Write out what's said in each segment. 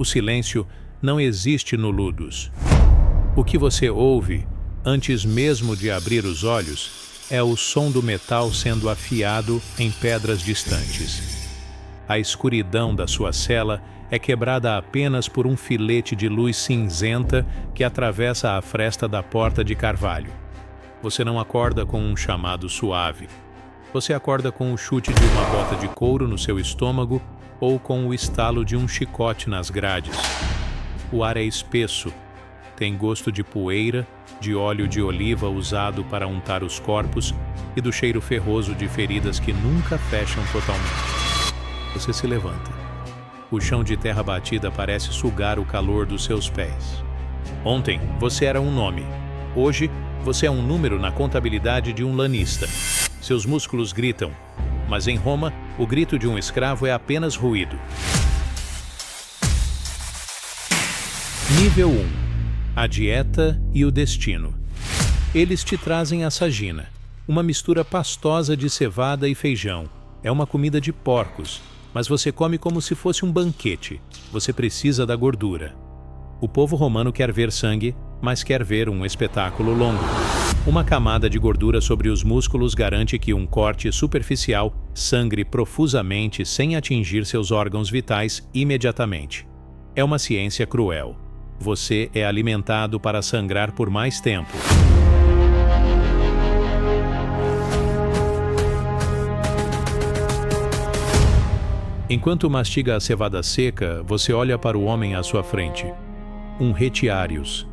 O silêncio não existe no Ludus. O que você ouve, antes mesmo de abrir os olhos, é o som do metal sendo afiado em pedras distantes. A escuridão da sua cela é quebrada apenas por um filete de luz cinzenta que atravessa a fresta da porta de carvalho. Você não acorda com um chamado suave. Você acorda com o chute de uma bota de couro no seu estômago ou com o estalo de um chicote nas grades. O ar é espesso, tem gosto de poeira, de óleo de oliva usado para untar os corpos e do cheiro ferroso de feridas que nunca fecham totalmente. Você se levanta. O chão de terra batida parece sugar o calor dos seus pés. Ontem você era um nome. Hoje você é um número na contabilidade de um lanista. Seus músculos gritam, mas em Roma, o grito de um escravo é apenas ruído. Nível 1. A dieta e o destino. Eles te trazem a sagina, uma mistura pastosa de cevada e feijão. É uma comida de porcos, mas você come como se fosse um banquete. Você precisa da gordura. O povo romano quer ver sangue, mas quer ver um espetáculo longo. Uma camada de gordura sobre os músculos garante que um corte superficial sangre profusamente sem atingir seus órgãos vitais imediatamente. É uma ciência cruel. Você é alimentado para sangrar por mais tempo. Enquanto mastiga a cevada seca, você olha para o homem à sua frente. Um retiarius.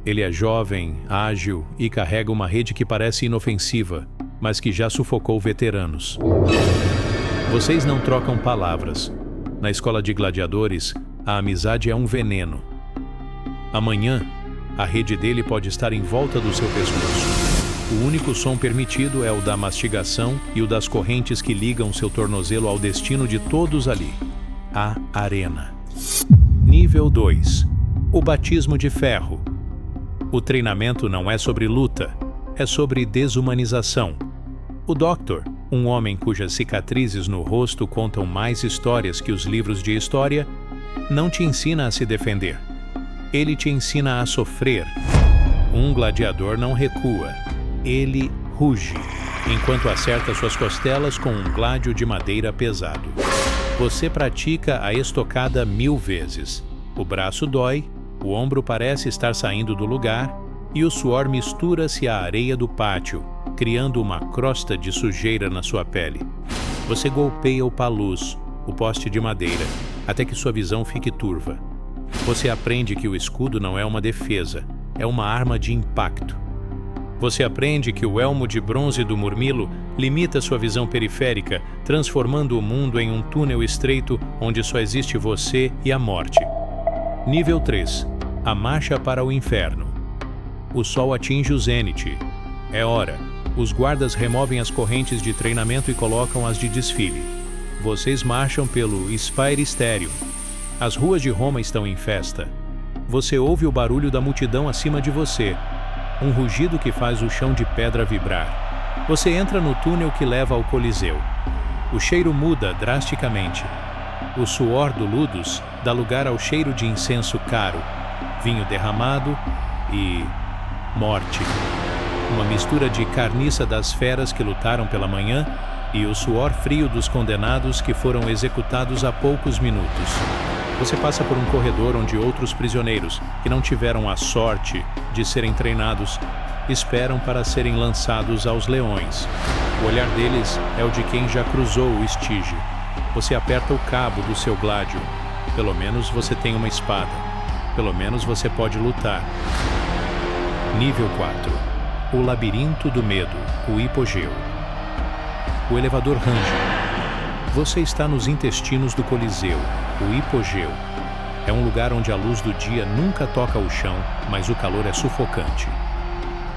Ele é jovem, ágil e carrega uma rede que parece inofensiva, mas que já sufocou veteranos. Vocês não trocam palavras. Na escola de gladiadores, a amizade é um veneno. Amanhã, a rede dele pode estar em volta do seu pescoço. O único som permitido é o da mastigação e o das correntes que ligam seu tornozelo ao destino de todos ali. A arena. Nível 2. O batismo de ferro. O treinamento não é sobre luta, é sobre desumanização. O Doctor, um homem cujas cicatrizes no rosto contam mais histórias que os livros de história, não te ensina a se defender. Ele te ensina a sofrer. Um gladiador não recua. Ele ruge, enquanto acerta suas costelas com um gládio de madeira pesado. Você pratica a estocada 1000 vezes. O braço dói, o ombro parece estar saindo do lugar e o suor mistura-se à areia do pátio, criando uma crosta de sujeira na sua pele. Você golpeia o palus, o poste de madeira, até que sua visão fique turva. Você aprende que o escudo não é uma defesa, é uma arma de impacto. Você aprende que o elmo de bronze do Murmilo limita sua visão periférica, transformando o mundo em um túnel estreito onde só existe você e a morte. Nível 3. A marcha para o inferno. O sol atinge o zênite. É hora. Os guardas removem as correntes de treinamento e colocam as de desfile. Vocês marcham pelo Sphaeristerium. As ruas de Roma estão em festa. Você ouve o barulho da multidão acima de você. Um rugido que faz o chão de pedra vibrar. Você entra no túnel que leva ao Coliseu. O cheiro muda drasticamente. O suor do Ludus dá lugar ao cheiro de incenso caro, vinho derramado e morte. Uma mistura de carniça das feras que lutaram pela manhã e o suor frio dos condenados que foram executados há poucos minutos. Você passa por um corredor onde outros prisioneiros, que não tiveram a sorte de serem treinados, esperam para serem lançados aos leões. O olhar deles é o de quem já cruzou o Estige. Você aperta o cabo do seu gládio. Pelo menos você tem uma espada. Pelo menos você pode lutar. Nível 4. O labirinto do medo, o hipogeu. O elevador range. Você está nos intestinos do Coliseu, o hipogeu. É um lugar onde a luz do dia nunca toca o chão, mas o calor é sufocante.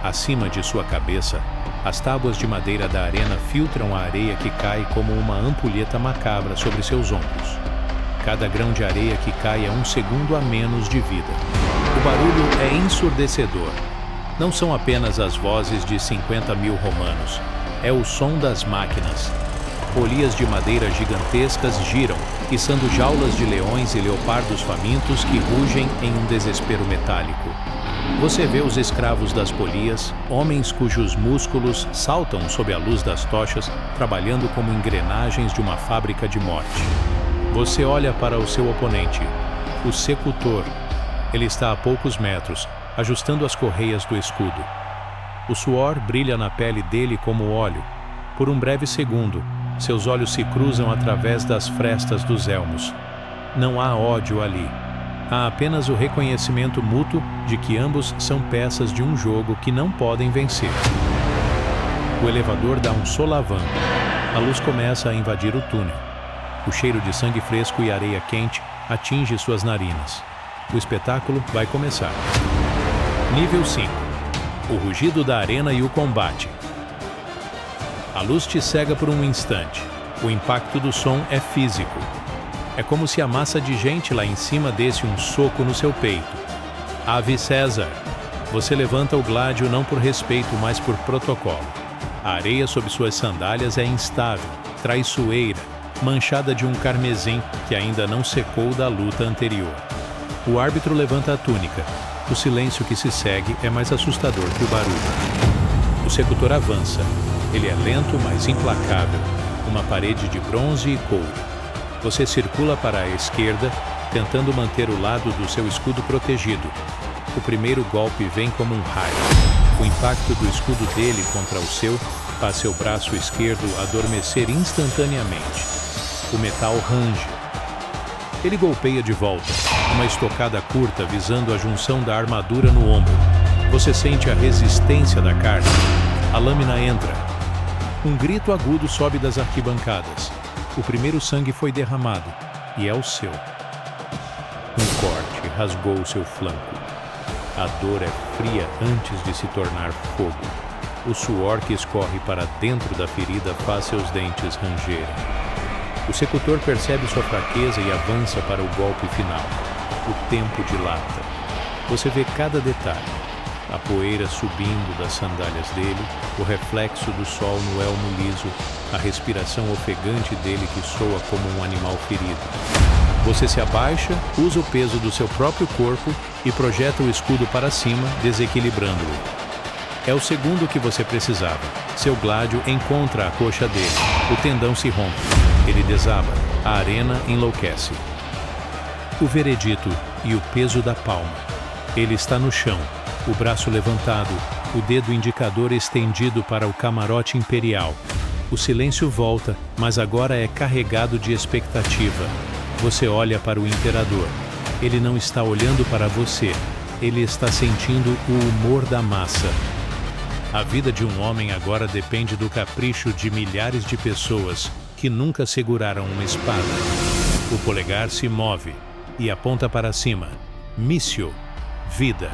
Acima de sua cabeça, as tábuas de madeira da arena filtram a areia que cai como uma ampulheta macabra sobre seus ombros. Cada grão de areia que cai é um segundo a menos de vida. O barulho é ensurdecedor. Não são apenas as vozes de 50.000 romanos. É o som das máquinas. polias de madeira gigantescas giram, içando jaulas de leões e leopardos famintos que rugem em um desespero metálico. Você vê os escravos das polias, homens cujos músculos saltam sob a luz das tochas, trabalhando como engrenagens de uma fábrica de morte. Você olha para o seu oponente, o Secutor. Ele está a poucos metros, ajustando as correias do escudo. O suor brilha na pele dele como óleo. Por um breve segundo, seus olhos se cruzam através das frestas dos elmos. Não há ódio ali. Há apenas o reconhecimento mútuo de que ambos são peças de um jogo que não podem vencer. O elevador dá um solavanco. A luz começa a invadir o túnel. O cheiro de sangue fresco e areia quente atinge suas narinas. O espetáculo vai começar. Nível 5. O rugido da arena e o combate. A luz te cega por um instante. O impacto do som é físico. É como se a massa de gente lá em cima desse um soco no seu peito. Ave César! Você levanta o gládio não por respeito, mas por protocolo. A areia sob suas sandálias é instável, traiçoeira, manchada de um carmesim que ainda não secou da luta anterior. O árbitro levanta a túnica. O silêncio que se segue é mais assustador que o barulho. O Secutor avança. Ele é lento, mas implacável. Uma parede de bronze e couro. Você circula para a esquerda, tentando manter o lado do seu escudo protegido. O primeiro golpe vem como um raio. O impacto do escudo dele contra o seu faz seu braço esquerdo adormecer instantaneamente. O metal range. Ele golpeia de volta, uma estocada curta visando a junção da armadura no ombro. Você sente a resistência da carne. A lâmina entra. Um grito agudo sobe das arquibancadas. O primeiro sangue foi derramado, e é o seu. Um corte rasgou o seu flanco. A dor é fria antes de se tornar fogo. O suor que escorre para dentro da ferida faz seus dentes rangerem. O Secutor percebe sua fraqueza e avança para o golpe final. O tempo dilata. Você vê cada detalhe. A poeira subindo das sandálias dele, o reflexo do sol no elmo liso, a respiração ofegante dele que soa como um animal ferido. Você se abaixa, usa o peso do seu próprio corpo e projeta o escudo para cima, desequilibrando-o. É o segundo que você precisava. Seu gládio encontra a coxa dele. O tendão se rompe. Ele desaba. A arena enlouquece. O veredito e o peso da palma. Ele está no chão. O braço levantado, o dedo indicador estendido para o camarote imperial. O silêncio volta, mas agora é carregado de expectativa. Você olha para o imperador. Ele não está olhando para você. Ele está sentindo o humor da massa. A vida de um homem agora depende do capricho de milhares de pessoas que nunca seguraram uma espada. O polegar se move e aponta para cima. Missio, vida.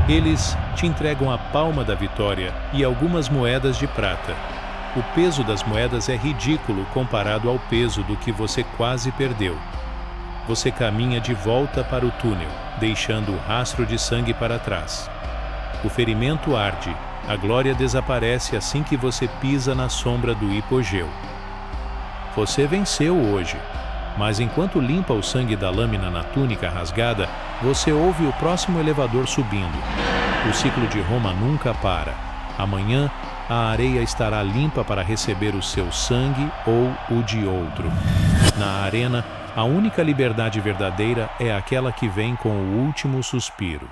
Eles te entregam a palma da vitória e algumas moedas de prata. O peso das moedas é ridículo comparado ao peso do que você quase perdeu. Você caminha de volta para o túnel, deixando o rastro de sangue para trás. O ferimento arde, a glória desaparece assim que você pisa na sombra do hipogeu. Você venceu hoje, mas enquanto limpa o sangue da lâmina na túnica rasgada, você ouve o próximo elevador subindo. O ciclo de Roma nunca para. Amanhã, a areia estará limpa para receber o seu sangue ou o de outro. Na arena, a única liberdade verdadeira é aquela que vem com o último suspiro.